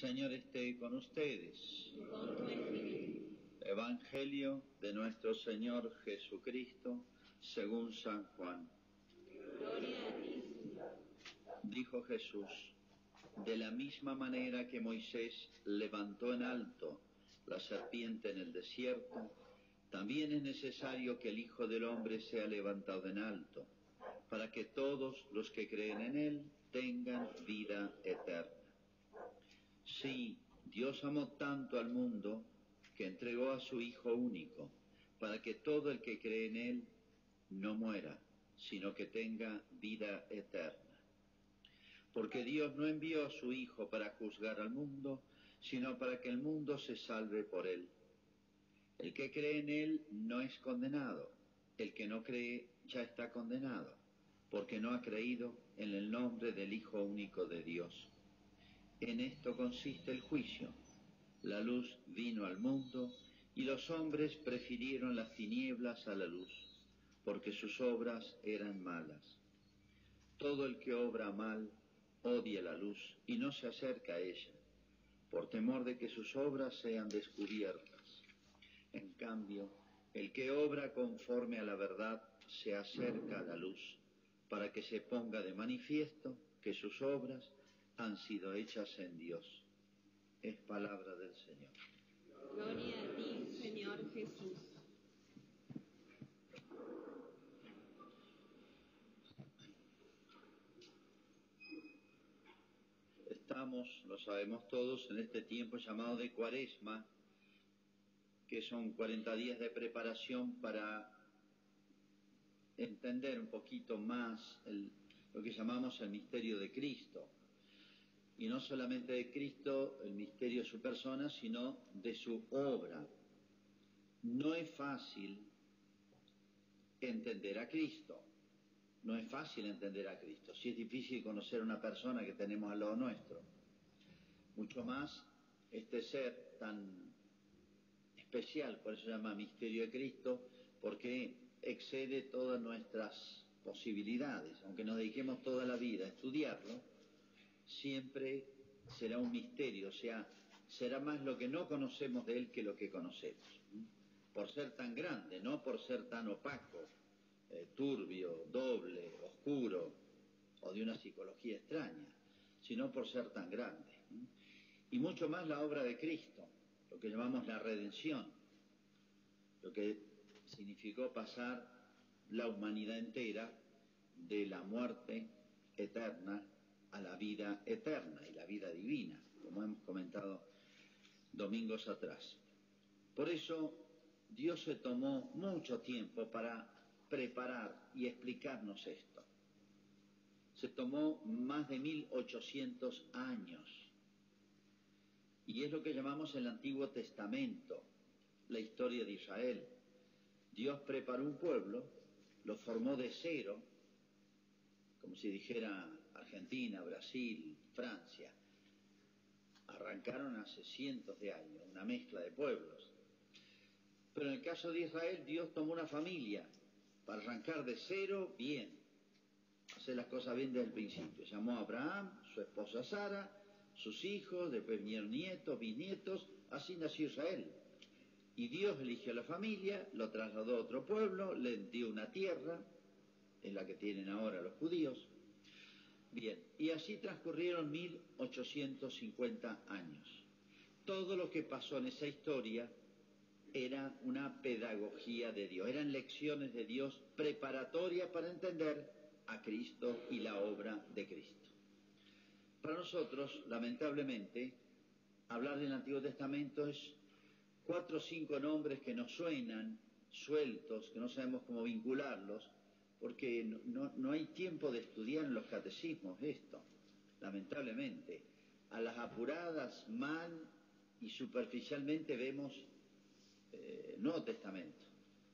Señor esté con ustedes. Evangelio de nuestro Señor Jesucristo según San Juan. Gloria a ti, Señor. Dijo Jesús: de la misma manera que Moisés levantó en alto la serpiente en el desierto, también es necesario que el Hijo del Hombre sea levantado en alto, para que todos los que creen en él tengan vida eterna. Sí, Dios amó tanto al mundo que entregó a su Hijo único, para que todo el que cree en él no muera, sino que tenga vida eterna. Porque Dios no envió a su Hijo para juzgar al mundo, sino para que el mundo se salve por él. El que cree en él no es condenado, el que no cree ya está condenado, porque no ha creído en el nombre del Hijo único de Dios. En esto consiste el juicio. La luz vino al mundo, y los hombres prefirieron las tinieblas a la luz, porque sus obras eran malas. Todo el que obra mal odia la luz y no se acerca a ella, por temor de que sus obras sean descubiertas. En cambio, el que obra conforme a la verdad se acerca a la luz, para que se ponga de manifiesto que sus obras han sido hechas en Dios. Es palabra del Señor. Gloria a ti, Señor Jesús. Estamos, lo sabemos todos, en este tiempo llamado de Cuaresma, que son 40 días de preparación para entender un poquito más lo que llamamos el misterio de Cristo. Y no solamente de Cristo, el misterio de su persona, sino de su obra. No es fácil entender a Cristo. No es fácil entender a Cristo. Sí es difícil conocer a una persona que tenemos al lado nuestro. Mucho más este ser tan especial, por eso se llama misterio de Cristo, porque excede todas nuestras posibilidades. Aunque nos dediquemos toda la vida a estudiarlo, siempre será un misterio, o sea, será más lo que no conocemos de él que lo que conocemos. Por ser tan grande, no por ser tan opaco, turbio, doble, oscuro, o de una psicología extraña, sino por ser tan grande. Y mucho más la obra de Cristo, lo que llamamos la redención, lo que significó pasar la humanidad entera de la muerte eterna a la vida eterna y la vida divina, como hemos comentado domingos atrás. Por eso Dios se tomó mucho tiempo para preparar y explicarnos esto. Se tomó más de 1800 años. Y es lo que llamamos el Antiguo Testamento, la historia de Israel. Dios preparó un pueblo, lo formó de cero, como si dijera Argentina, Brasil, Francia. Arrancaron hace cientos de años, una mezcla de pueblos. Pero en el caso de Israel, Dios tomó una familia para arrancar de cero bien, hacer las cosas bien desde el principio. Llamó a Abraham, su esposa Sara, sus hijos, después vinieron nietos, bisnietos, así nació Israel. Y Dios eligió a la familia, lo trasladó a otro pueblo, le dio una tierra, es la que tienen ahora los judíos. Bien, y así transcurrieron 1850 años. Todo lo que pasó en esa historia era una pedagogía de Dios, eran lecciones de Dios preparatorias para entender a Cristo y la obra de Cristo. Para nosotros, lamentablemente, hablar del Antiguo Testamento es 4 o 5 nombres que nos suenan sueltos, que no sabemos cómo vincularlos, porque no hay tiempo de estudiar en los catecismos esto, lamentablemente. A las apuradas, mal y superficialmente vemos Nuevo Testamento,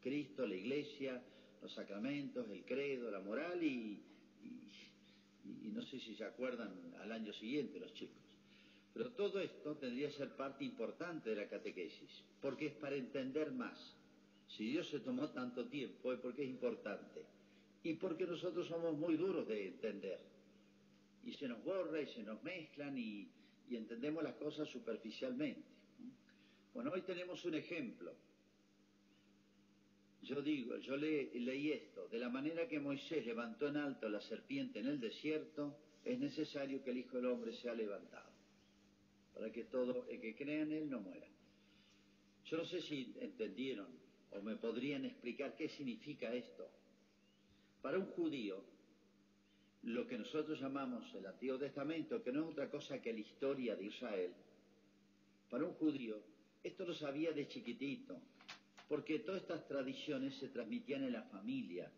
Cristo, la Iglesia, los sacramentos, el credo, la moral y no sé si se acuerdan al año siguiente los chicos. Pero todo esto tendría que ser parte importante de la catequesis, porque es para entender más. Si Dios se tomó tanto tiempo es porque es importante. Y porque nosotros somos muy duros de entender. Y se nos borra y se nos mezclan y y entendemos las cosas superficialmente. Bueno, hoy tenemos un ejemplo. Yo leí esto: de la manera que Moisés levantó en alto la serpiente en el desierto, es necesario que el Hijo del Hombre sea levantado, para que todo el que crea en él no muera. Yo no sé si entendieron o me podrían explicar qué significa esto. Para un judío, lo que nosotros llamamos el Antiguo Testamento, que no es otra cosa que la historia de Israel, para un judío, esto lo sabía de chiquitito, porque todas estas tradiciones se transmitían en la familia.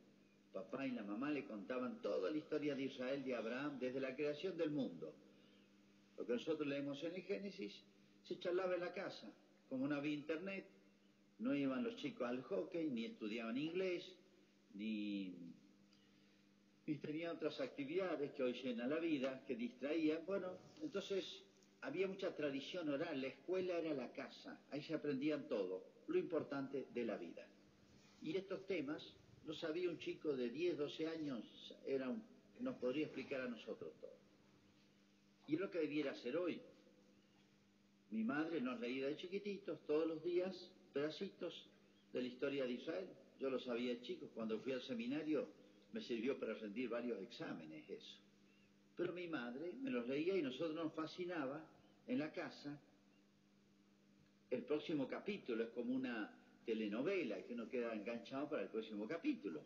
Papá y la mamá le contaban toda la historia de Israel, de Abraham, desde la creación del mundo. Lo que nosotros leemos en el Génesis se charlaba en la casa. Como no había internet, no iban los chicos al hockey, ni estudiaban inglés, ni tenían otras actividades que hoy llenan la vida, que distraían. Bueno, entonces había mucha tradición oral. La escuela era la casa, ahí se aprendían todo, lo importante de la vida. Y estos temas los sabía un chico de 10, 12 años, nos podría explicar a nosotros todo. Y es lo que debiera hacer hoy. Mi madre nos leía de chiquititos, todos los días, pedacitos de la historia de Israel. Yo lo sabía de chico. Cuando fui al seminario me sirvió para rendir varios exámenes eso. Pero mi madre me los leía y nosotros nos fascinaba en la casa. El próximo capítulo es como una telenovela que uno queda enganchado para el próximo capítulo.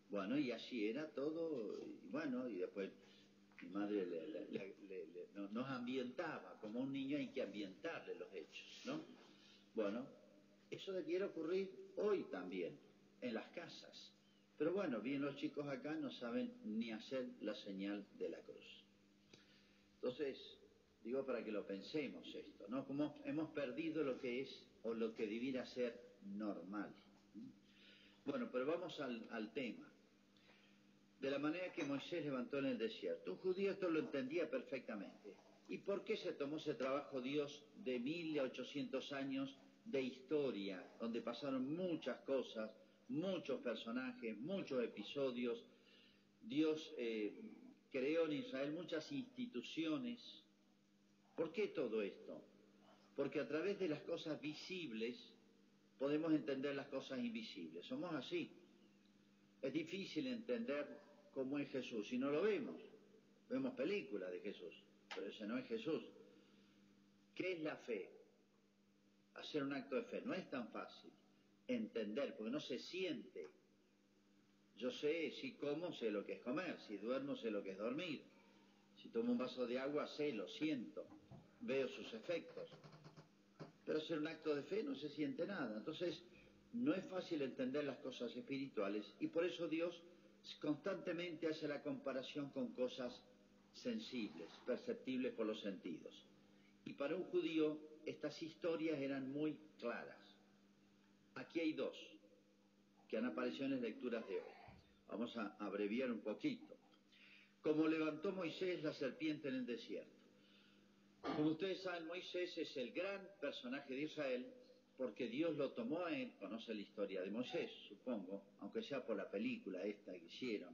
Bueno, y así era todo. Y bueno, y después mi madre nos ambientaba, como a un niño hay que ambientarle los hechos, ¿no? Bueno, eso debiera ocurrir hoy también, en las casas. Pero bueno, bien, los chicos acá no saben ni hacer la señal de la cruz. Entonces, digo para que lo pensemos esto, ¿no? Como hemos perdido lo que es, o lo que debiera ser normal. Bueno, pero vamos al tema. De la manera que Moisés levantó en el desierto. Un judío esto lo entendía perfectamente. ¿Y por qué se tomó ese trabajo Dios de 1800 años de historia, donde pasaron muchas cosas, muchos personajes, muchos episodios? Dios creó en Israel muchas instituciones. ¿Por qué todo esto? Porque a través de las cosas visibles podemos entender las cosas invisibles. Somos así. Es difícil entender cómo es Jesús si no lo vemos. Vemos películas de Jesús, pero ese no es Jesús. ¿Qué es la fe? Hacer un acto de fe no es tan fácil. Entender, porque no se siente. Yo sé, si como, sé lo que es comer. Si duermo, sé lo que es dormir. Si tomo un vaso de agua, sé, lo siento. Veo sus efectos. Pero hacer un acto de fe no se siente nada. Entonces, no es fácil entender las cosas espirituales, y por eso Dios constantemente hace la comparación con cosas sensibles, perceptibles por los sentidos. Y para un judío estas historias eran muy claras. Aquí hay dos que han aparecido en las lecturas de hoy. Vamos a abreviar un poquito. Como levantó Moisés la serpiente en el desierto. Como ustedes saben, Moisés es el gran personaje de Israel, porque Dios lo tomó a él. Conoce la historia de Moisés, supongo, aunque sea por la película esta que hicieron.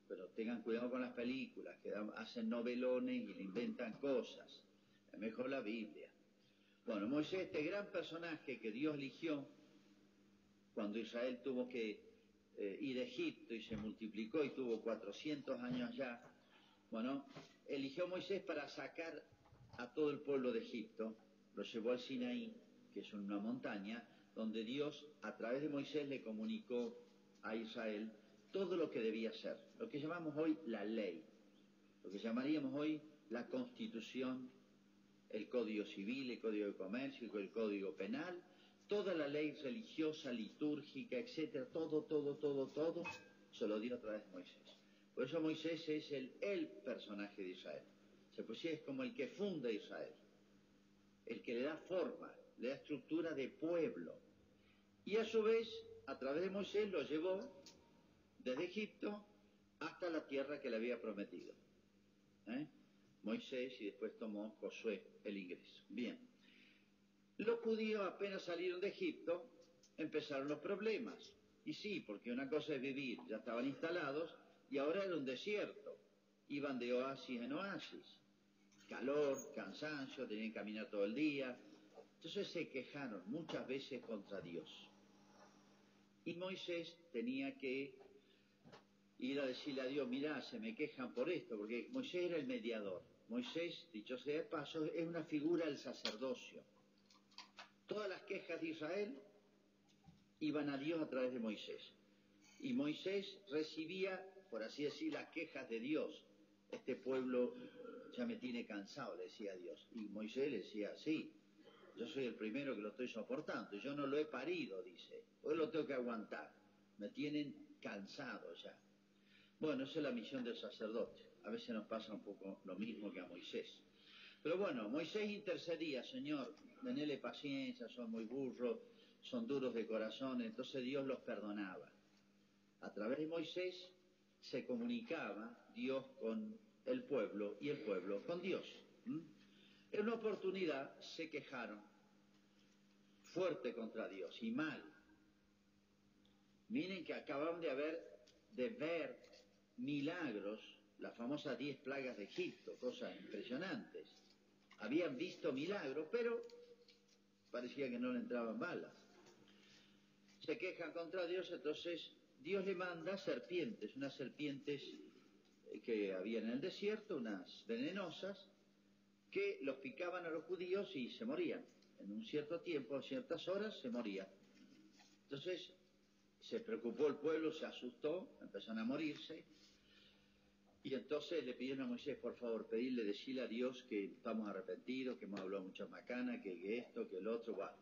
Pero tengan cuidado con las películas, que hacen novelones y le inventan cosas. Es mejor la Biblia. Bueno, Moisés, este gran personaje que Dios eligió cuando Israel tuvo que ir a Egipto y se multiplicó y tuvo 400 años ya. Bueno, eligió a Moisés para sacar a todo el pueblo de Egipto. Lo llevó al Sinaí, que es una montaña, donde Dios a través de Moisés le comunicó a Israel todo lo que debía hacer, lo que llamamos hoy la ley, lo que llamaríamos hoy la Constitución, el Código Civil, el Código de Comercio, el Código Penal, toda la ley religiosa, litúrgica, etcétera, todo se lo dio a través de Moisés. Por eso Moisés es el personaje de Israel. Pues sí, es como el que funda Israel, el que le da forma, le da estructura de pueblo. Y a su vez, a través de Moisés lo llevó desde Egipto hasta la tierra que le había prometido. Moisés, y después tomó Josué el ingreso. Bien. Los judíos apenas salieron de Egipto, empezaron los problemas. Y sí, porque una cosa es vivir, ya estaban instalados, y ahora era un desierto. Iban de oasis en oasis. calor, cansancio, tenían que caminar todo el día. Entonces se quejaron muchas veces contra Dios. Y Moisés tenía que ir a decirle a Dios, mirá, se me quejan por esto, porque Moisés era el mediador. Moisés, dicho sea de paso, es una figura del sacerdocio. Todas las quejas de Israel iban a Dios a través de Moisés. Y Moisés recibía, por así decir, las quejas de Dios. Este pueblo ya me tiene cansado, le decía a Dios. Y Moisés le decía, sí, yo soy el primero que lo estoy soportando. Yo no lo he parido, dice. Hoy lo tengo que aguantar. Me tienen cansado ya. Bueno, esa es la misión del sacerdote. A veces nos pasa un poco lo mismo que a Moisés. Pero bueno, Moisés intercedía, Señor, tenele paciencia, son muy burros, son duros de corazón. Entonces Dios los perdonaba. A través de Moisés se comunicaba Dios con el pueblo y el pueblo con Dios. En una oportunidad se quejaron fuerte contra Dios y mal. Miren que acababan de ver milagros, las famosas 10 plagas de Egipto, cosas impresionantes. Habían visto milagros, pero parecía que no le entraban balas. Se quejan contra Dios, entonces Dios le manda serpientes, unas serpientes que había en el desierto, unas venenosas, que los picaban a los judíos y se morían. En un cierto tiempo, a ciertas horas, se morían. Entonces se preocupó el pueblo, se asustó, empezaron a morirse. Y entonces le pidieron a Moisés, por favor, pedirle, decirle a Dios que estamos arrepentidos, que hemos hablado muchas macanas, que esto, que el otro. Bueno,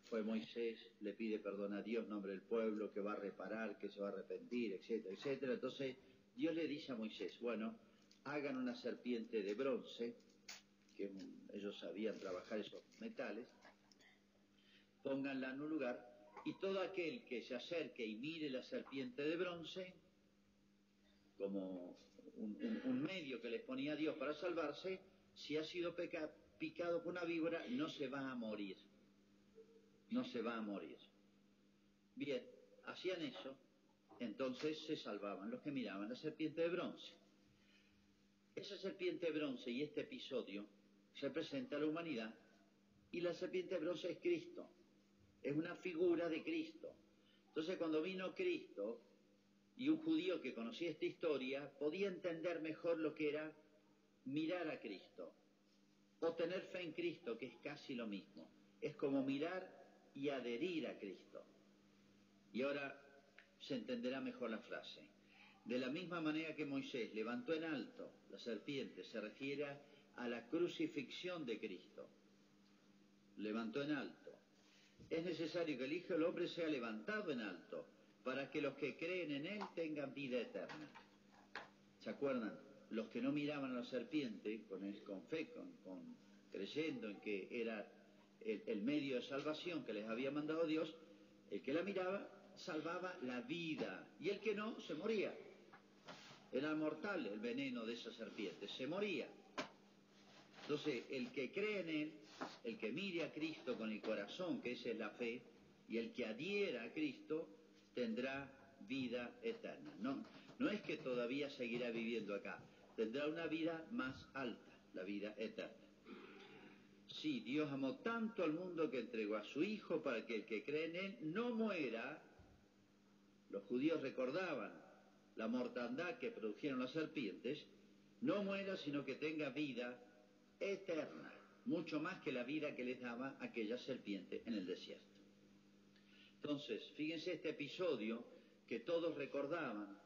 fue Moisés, le pide perdón a Dios en nombre del pueblo, que va a reparar, que se va a arrepentir, etcétera, etcétera. Entonces Dios le dice a Moisés, bueno, hagan una serpiente de bronce, que ellos sabían trabajar esos metales, pónganla en un lugar, y todo aquel que se acerque y mire la serpiente de bronce, como un medio que les ponía Dios para salvarse, si ha sido picado por una víbora, no se va a morir. No se va a morir. Bien, hacían eso, entonces se salvaban los que miraban la serpiente de bronce. Esa serpiente de bronce y este episodio representa a la humanidad, y la serpiente de bronce es Cristo, es una figura de Cristo. Entonces cuando vino Cristo, y un judío que conocía esta historia podía entender mejor lo que era mirar a Cristo, o tener fe en Cristo, que es casi lo mismo. Es como mirar y adherir a Cristo. Y ahora se entenderá mejor la frase. De la misma manera que Moisés levantó en alto la serpiente, se refiere a la crucifixión de Cristo. Levantó en alto. Es necesario que el Hijo del Hombre sea levantado en alto, para que los que creen en Él tengan vida eterna. ¿Se acuerdan? Los que no miraban a la serpiente con fe, creyendo en que era el medio de salvación que les había mandado Dios, el que la miraba salvaba la vida, y el que no, se moría. Era mortal el veneno de esa serpiente, se moría. Entonces, el que cree en Él, el que mire a Cristo con el corazón, que esa es la fe, y el que adhiera a Cristo, tendrá vida eterna. No es que todavía seguirá viviendo acá, tendrá una vida más alta, la vida eterna. Sí, Dios amó tanto al mundo que entregó a su Hijo para que el que cree en Él no muera. Los judíos recordaban la mortandad que produjeron las serpientes, no muera sino que tenga vida eterna, mucho más que la vida que les daba aquella serpiente en el desierto. Entonces, fíjense este episodio que todos recordaban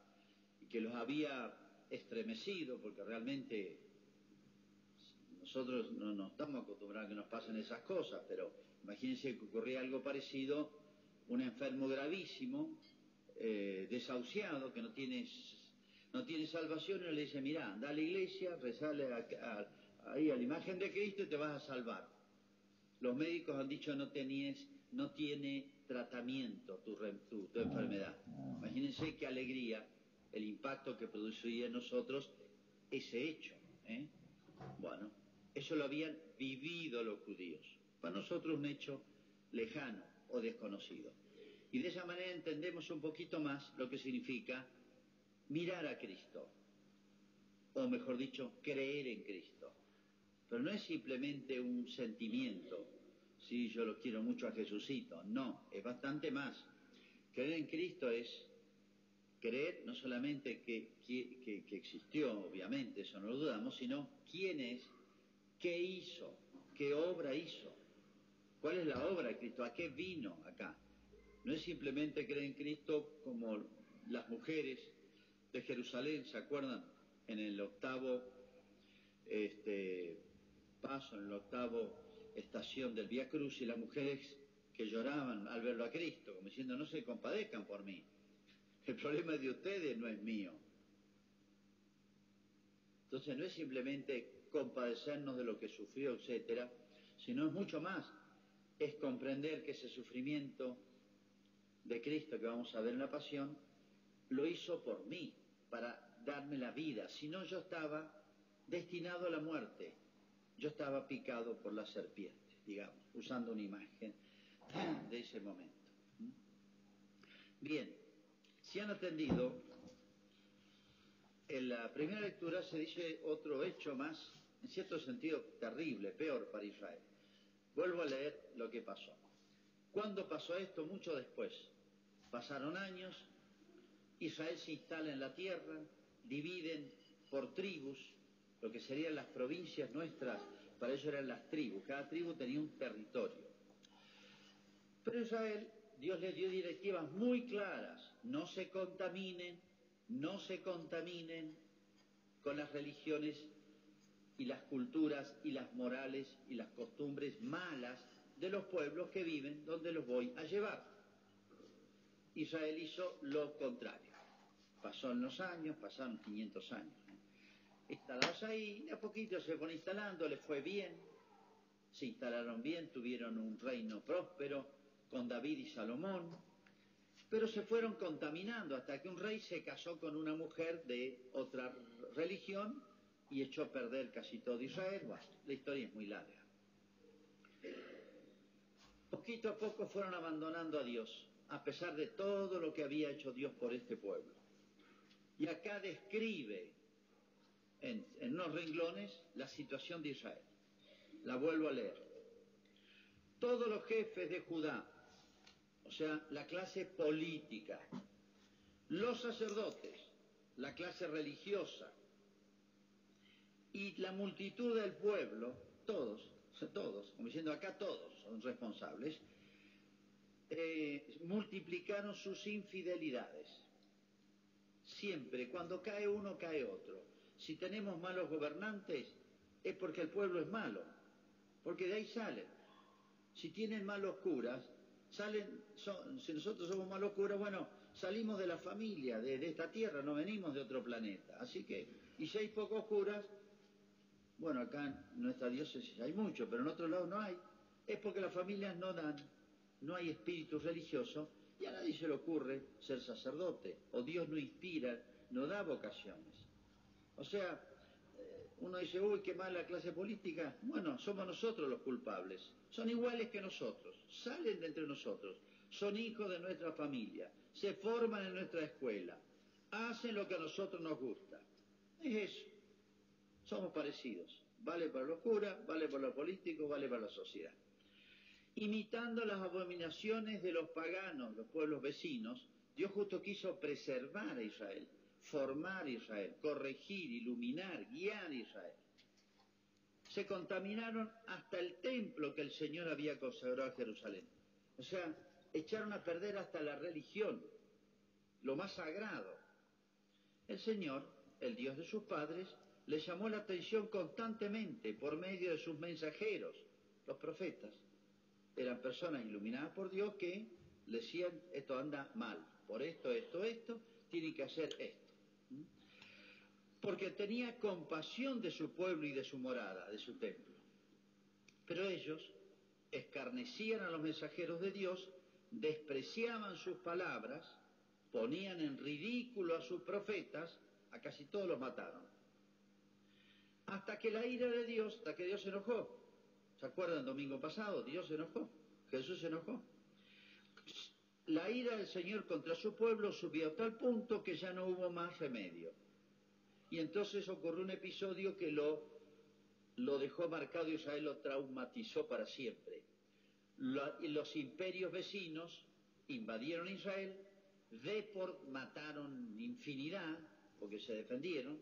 y que los había estremecido, porque realmente nosotros no estamos acostumbrados a que nos pasen esas cosas, pero imagínense que ocurría algo parecido, un enfermo gravísimo, desahuciado, que no tiene salvación, y le dice, mirá, anda a la iglesia, rezale ahí a la imagen de Cristo y te vas a salvar. Los médicos han dicho no tiene tratamiento tu enfermedad. Imagínense qué alegría el impacto que produciría en nosotros ese hecho. Bueno, eso lo habían vivido los judíos. Para nosotros un hecho lejano o desconocido. Y de esa manera entendemos un poquito más lo que significa mirar a Cristo, o mejor dicho, creer en Cristo. Pero no es simplemente un sentimiento, sí, yo lo quiero mucho a Jesucito, no, es bastante más. Creer en Cristo es creer no solamente que existió, obviamente, eso no lo dudamos, sino quién es, qué hizo, qué obra hizo, cuál es la obra de Cristo, a qué vino acá. No es simplemente creer en Cristo como las mujeres de Jerusalén, ¿se acuerdan? En el octavo paso, en la octava estación del Vía Cruz, y las mujeres que lloraban al verlo a Cristo, como diciendo, no se compadezcan por mí. El problema es de ustedes, no es mío. Entonces no es simplemente compadecernos de lo que sufrió, etcétera, sino es mucho más. Es comprender que ese sufrimiento de Cristo que vamos a ver en la Pasión, lo hizo por mí, para darme la vida. Si no, yo estaba destinado a la muerte. Yo estaba picado por la serpiente, digamos, usando una imagen de ese momento. Bien, si han atendido, en la primera lectura se dice otro hecho más, en cierto sentido terrible, peor para Israel. Vuelvo a leer lo que pasó. ¿Cuándo pasó esto? Mucho después. Pasaron años, Israel se instala en la tierra, dividen por tribus, lo que serían las provincias nuestras, para ello eran las tribus, cada tribu tenía un territorio. Pero Israel, Dios les dio directivas muy claras, no se contaminen con las religiones y las culturas y las morales y las costumbres malas de los pueblos que viven donde los voy a llevar. Israel hizo lo contrario. Pasaron los años, pasaron 500 años. Instalados ahí, de a poquito se fueron instalando, les fue bien, se instalaron bien, tuvieron un reino próspero con David y Salomón, pero se fueron contaminando hasta que un rey se casó con una mujer de otra religión y echó a perder casi todo Israel. Bueno, la historia es muy larga. Poquito a poco fueron abandonando a Dios, a pesar de todo lo que había hecho Dios por este pueblo. Y acá describe en unos renglones la situación de Israel. La vuelvo a leer. Todos los jefes de Judá, o sea, la clase política, los sacerdotes, la clase religiosa, y la multitud del pueblo, todos, como diciendo acá todos son responsables, multiplicaron sus infidelidades. Siempre, cuando cae uno, cae otro. Si tenemos malos gobernantes, es porque el pueblo es malo, porque de ahí salen. Si tienen malos curas, si nosotros somos malos curas, bueno, salimos de la familia, de esta tierra, no venimos de otro planeta. Así que, y si hay pocos curas, bueno, acá en nuestra diócesis hay mucho, pero en otro lado no hay. Es porque las familias no dan, no hay espíritu religioso, y a nadie se le ocurre ser sacerdote, o Dios no inspira, no da vocaciones. O sea, uno dice, uy, qué mala clase política. Bueno, somos nosotros los culpables. Son iguales que nosotros, salen de entre nosotros, son hijos de nuestra familia, se forman en nuestra escuela, hacen lo que a nosotros nos gusta. Es eso. Somos parecidos. Vale para los curas, vale para los políticos, vale para la sociedad. Imitando las abominaciones de los paganos, los pueblos vecinos, Dios justo quiso preservar a Israel, formar a Israel, corregir, iluminar, guiar a Israel. Se contaminaron hasta el templo que el Señor había consagrado a Jerusalén. O sea, echaron a perder hasta la religión, lo más sagrado. El Señor, el Dios de sus padres, les llamó la atención constantemente por medio de sus mensajeros, los profetas. Eran personas iluminadas por Dios que le decían, esto anda mal, por esto, tienen que hacer esto. Porque tenía compasión de su pueblo y de su morada, de su templo. Pero ellos escarnecían a los mensajeros de Dios, despreciaban sus palabras, ponían en ridículo a sus profetas, a casi todos los mataron. Hasta que la ira de Dios, hasta que Dios se enojó. ¿Se acuerdan el domingo pasado? Dios se enojó, Jesús se enojó. La ira del Señor contra su pueblo subió a tal punto que ya no hubo más remedio. Y entonces ocurrió un episodio que lo lo dejó marcado, Israel lo traumatizó para siempre. Los imperios vecinos invadieron Israel, mataron infinidad, porque se defendieron,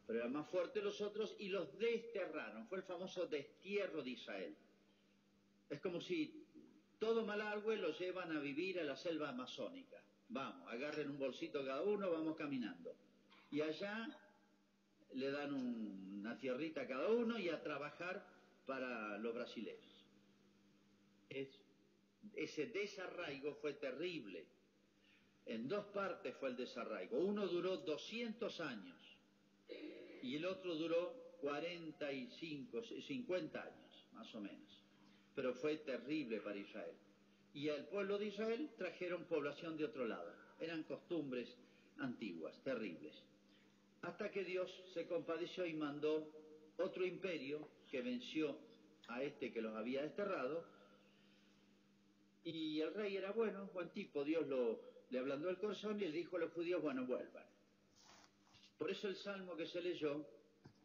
pero eran más fuertes los otros, y los desterraron. Fue el famoso destierro de Israel. Es como si todo Malargüe lo llevan a vivir a la selva amazónica. Vamos, agarren un bolsito cada uno, vamos caminando. Y allá le dan una tierrita a cada uno y a trabajar para los brasileños. Ese desarraigo fue terrible. En dos partes fue el desarraigo. Uno duró 200 años y el otro duró 45, 50 años, más o menos. Pero fue terrible para Israel. Y al pueblo de Israel trajeron población de otro lado. Eran costumbres antiguas, terribles. Hasta que Dios se compadeció y mandó otro imperio que venció a este que los había desterrado. Y el rey era bueno, buen tipo. Dios le ablandó el corazón y le dijo a los judíos, bueno, vuelvan. Por eso el salmo que se leyó,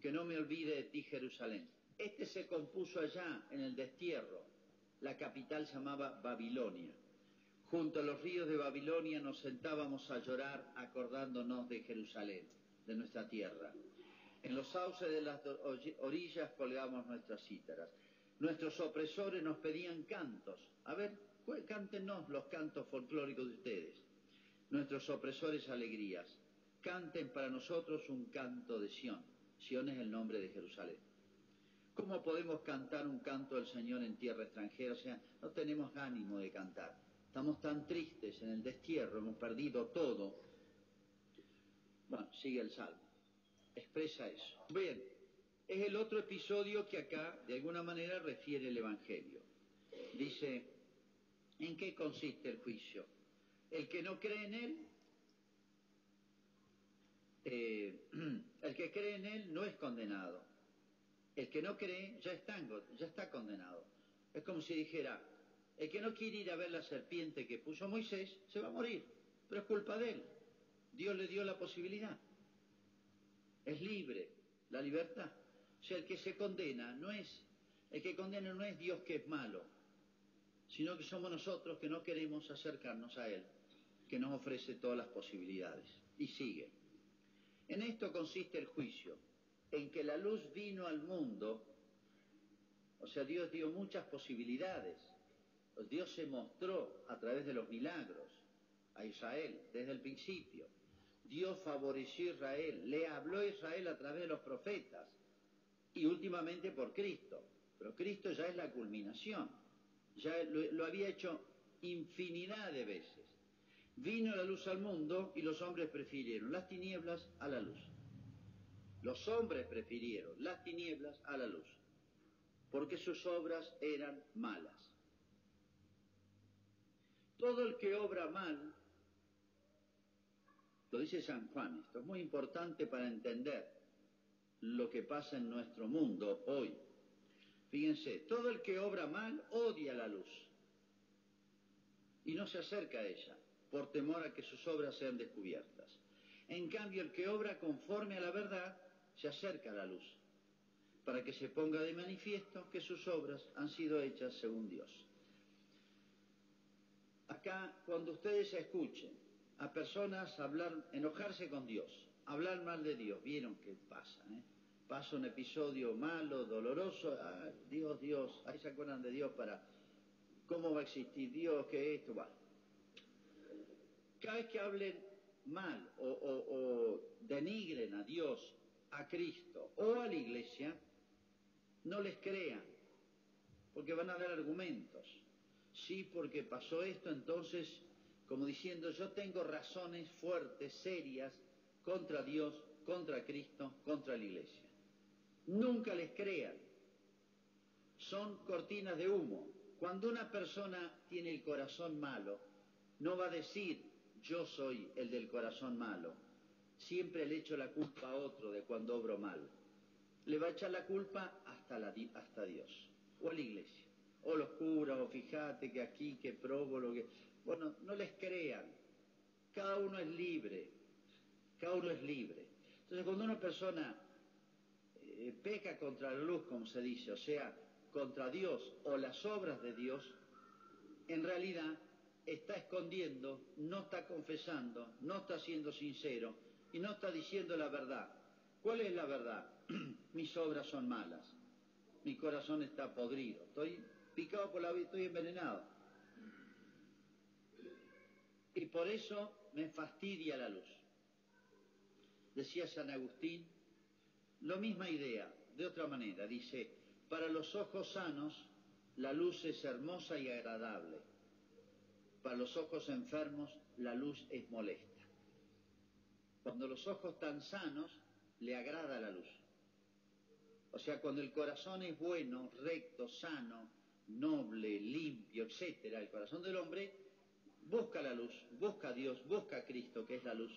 que no me olvide de ti, Jerusalén. Este se compuso allá en el destierro. La capital se llamaba Babilonia. Junto a los ríos de Babilonia nos sentábamos a llorar acordándonos de Jerusalén, de nuestra tierra. En los sauces de las orillas colgamos nuestras cítaras. Nuestros opresores nos pedían cantos. A ver, cántenos los cantos folclóricos de ustedes. Nuestros opresores alegrías. Canten para nosotros un canto de Sión. Sión es el nombre de Jerusalén. ¿Cómo podemos cantar un canto del Señor en tierra extranjera? O sea, no tenemos ánimo de cantar. Estamos tan tristes en el destierro, hemos perdido todo. Bueno, sigue el Salmo. Expresa eso. Bien, es el otro episodio que acá, de alguna manera, refiere el Evangelio. Dice, ¿en qué consiste el juicio? El que no cree en Él, el que cree en Él no es condenado. El que no cree ya está condenado. Es como si dijera, el que no quiere ir a ver la serpiente que puso Moisés, se va a morir, pero es culpa de él. Dios le dio la posibilidad. Es libre, la libertad. O sea, el que condena no es Dios que es malo, sino que somos nosotros que no queremos acercarnos a Él, que nos ofrece todas las posibilidades. Y sigue. En esto consiste el juicio, en que la luz vino al mundo. O sea, Dios dio muchas posibilidades. Dios se mostró a través de los milagros a Israel desde el principio. Dios favoreció a Israel, le habló a Israel a través de los profetas y últimamente por Cristo. Pero Cristo ya es la culminación, ya lo había hecho infinidad de veces. Vino la luz al mundo y los hombres prefirieron las tinieblas a la luz. Los hombres prefirieron las tinieblas a la luz, porque sus obras eran malas. Todo el que obra mal, lo dice San Juan, esto es muy importante para entender lo que pasa en nuestro mundo hoy. Fíjense, todo el que obra mal odia la luz y no se acerca a ella por temor a que sus obras sean descubiertas. En cambio, el que obra conforme a la verdad se acerca a la luz para que se ponga de manifiesto que sus obras han sido hechas según Dios. Acá, cuando ustedes escuchen a personas enojarse con Dios, hablar mal de Dios, ¿vieron qué pasa? Pasa un episodio malo, doloroso, Dios, ahí se acuerdan de Dios ¿cómo va a existir Dios? ¿Qué es esto? Va. Cada vez que hablen mal o denigren a Dios, a Cristo o a la Iglesia, no les crean, porque van a dar argumentos. Sí, porque pasó esto, entonces, como diciendo, yo tengo razones fuertes, serias, contra Dios, contra Cristo, contra la Iglesia. Nunca les crean. Son cortinas de humo. Cuando una persona tiene el corazón malo, no va a decir, yo soy el del corazón malo. Siempre le echo la culpa a otro de cuando obro mal. Le va a echar la culpa hasta Dios, o a la Iglesia. O los curas, o fíjate que aquí, que probo, lo que... Bueno, no les crean. Cada uno es libre. Cada uno es libre. Entonces, cuando una persona peca contra la luz, como se dice, o sea, contra Dios o las obras de Dios, en realidad está escondiendo, no está confesando, no está siendo sincero y no está diciendo la verdad. ¿Cuál es la verdad? Mis obras son malas, mi corazón está podrido, estoy picado por la vida, estoy envenenado. Y por eso me fastidia la luz. Decía San Agustín, la misma idea, de otra manera, dice, para los ojos sanos la luz es hermosa y agradable, para los ojos enfermos la luz es molesta. Cuando los ojos están sanos, le agrada la luz. O sea, cuando el corazón es bueno, recto, sano, noble, limpio, etcétera, el corazón del hombre busca la luz, busca a Dios, busca a Cristo, que es la luz,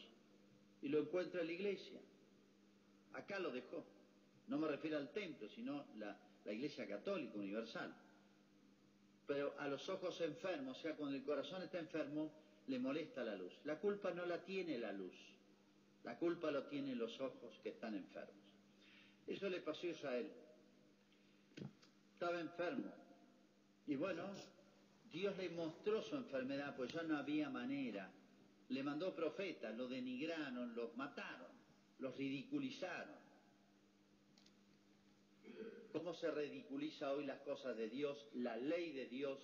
y lo encuentra en la iglesia. Acá lo dejó. No me refiero al templo, sino la iglesia católica universal. Pero a los ojos enfermos, o sea, cuando el corazón está enfermo, le molesta la luz. La culpa no la tiene la luz, la culpa lo tienen los ojos que están enfermos. Eso le pasó a Israel. Estaba enfermo. Y bueno, Dios le mostró su enfermedad, pues ya no había manera. Le mandó profetas, lo denigraron, los mataron, los ridiculizaron. ¿Cómo se ridiculiza hoy las cosas de Dios, la ley de Dios,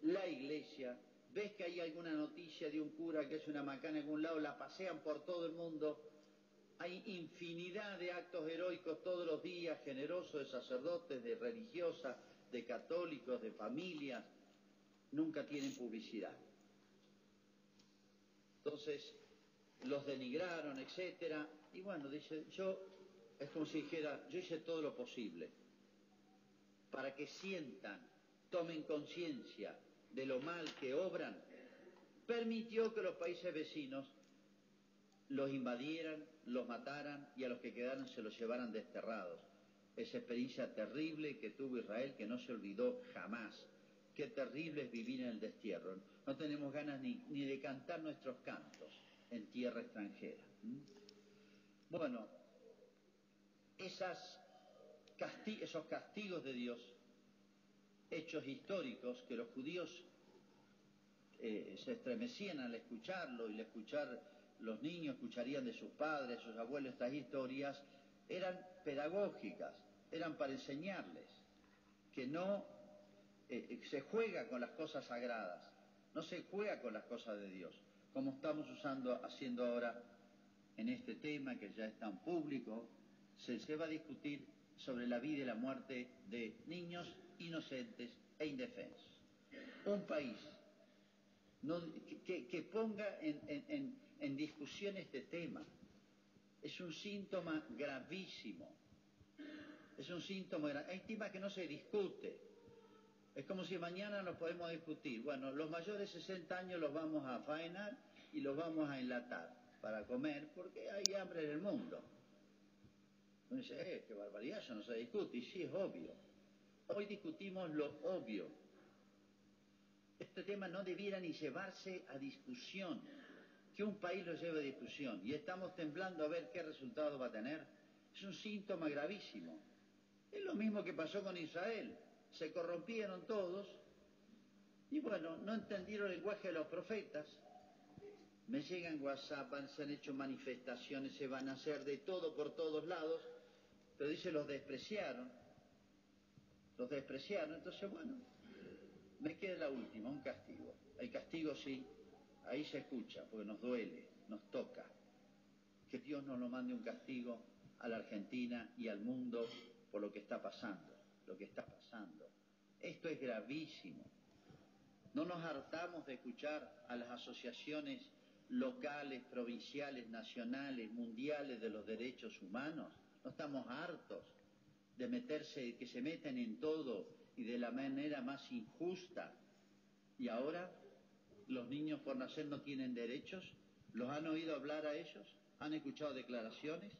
la iglesia? ¿Ves que hay alguna noticia de un cura que es una macana en algún lado? La pasean por todo el mundo. Hay infinidad de actos heroicos todos los días, generosos, de sacerdotes, de religiosas, de católicos, de familias. Nunca tienen publicidad. Entonces, los denigraron, etcétera. Y bueno, dice, es como si dijera, yo hice todo lo posible para que sientan, tomen conciencia de lo mal que obran. Permitió que los países vecinos los invadieran, los mataran y a los que quedaron se los llevaran desterrados. Esa experiencia terrible que tuvo Israel, que no se olvidó jamás. Qué terrible es vivir en el destierro. No tenemos ganas ni de cantar nuestros cantos en tierra extranjera. Bueno, esos castigos de Dios, hechos históricos que los judíos se estremecían al escucharlo, y al escuchar los niños escucharían de sus padres, sus abuelos estas historias, eran pedagógicas, eran para enseñarles que no se juega con las cosas sagradas, no se juega con las cosas de Dios, como estamos haciendo ahora en este tema que ya está en público. Se va a discutir sobre la vida y la muerte de niños inocentes e indefensos. Un país que ponga en discusión este tema es un síntoma gravísimo. Es un síntoma gravísimo. Hay temas que no se discute. Es como si mañana nos podemos discutir. Bueno, los mayores de 60 años los vamos a faenar y los vamos a enlatar para comer, porque hay hambre en el mundo. Uno dice, qué barbaridad, eso no se discute. Y sí, es obvio. Hoy discutimos lo obvio. Este tema no debiera ni llevarse a discusión. Que un país lo lleve a discusión. Y estamos temblando a ver qué resultado va a tener. Es un síntoma gravísimo. Es lo mismo que pasó con Israel. Se corrompieron todos. Y bueno, no entendieron el lenguaje de los profetas. Me llegan WhatsApp, se han hecho manifestaciones, se van a hacer de todo por todos lados. Pero dice, los despreciaron. Los despreciaron. Entonces, bueno, me queda la última, un castigo. El castigo sí, ahí se escucha, porque nos duele, nos toca. Que Dios nos lo mande un castigo a la Argentina y al mundo por lo que está pasando, Esto es gravísimo. No nos hartamos de escuchar a las asociaciones locales, provinciales, nacionales, mundiales de los derechos humanos. No estamos hartos de que se metan en todo y de la manera más injusta. Y ahora los niños por nacer no tienen derechos. ¿Los han oído hablar a ellos? ¿Han escuchado declaraciones?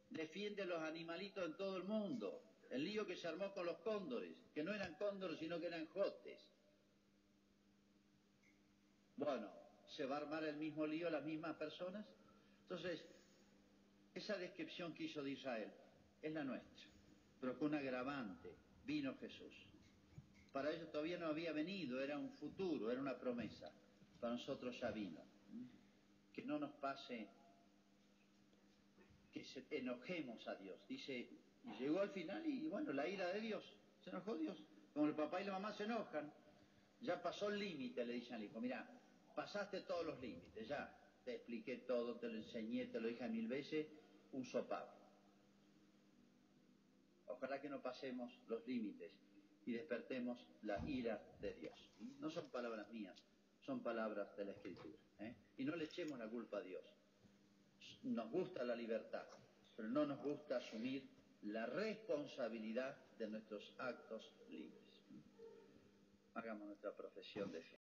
Defiende a los animalitos en todo el mundo. El lío que se armó con los cóndores, que no eran cóndores sino que eran jotes. Bueno, ¿se va a armar el mismo lío a las mismas personas? Entonces, Esa descripción que hizo de Israel es la nuestra, pero con un agravante: vino Jesús. Para ellos todavía no había venido, era un futuro, era una promesa. Para nosotros ya vino. Que no nos pase que enojemos a Dios. Dice, y llegó al final y bueno, la ira de Dios. Se enojó Dios. Como el papá y la mamá se enojan. Ya pasó el límite, le dicen al hijo. Mirá, pasaste todos los límites, ya. Te expliqué todo, te lo enseñé, te lo dije 1000 veces, un sopapo. Ojalá que no pasemos los límites y despertemos la ira de Dios. No son palabras mías, son palabras de la Escritura. Y no le echemos la culpa a Dios. Nos gusta la libertad, pero no nos gusta asumir la responsabilidad de nuestros actos libres. Hagamos nuestra profesión de fe.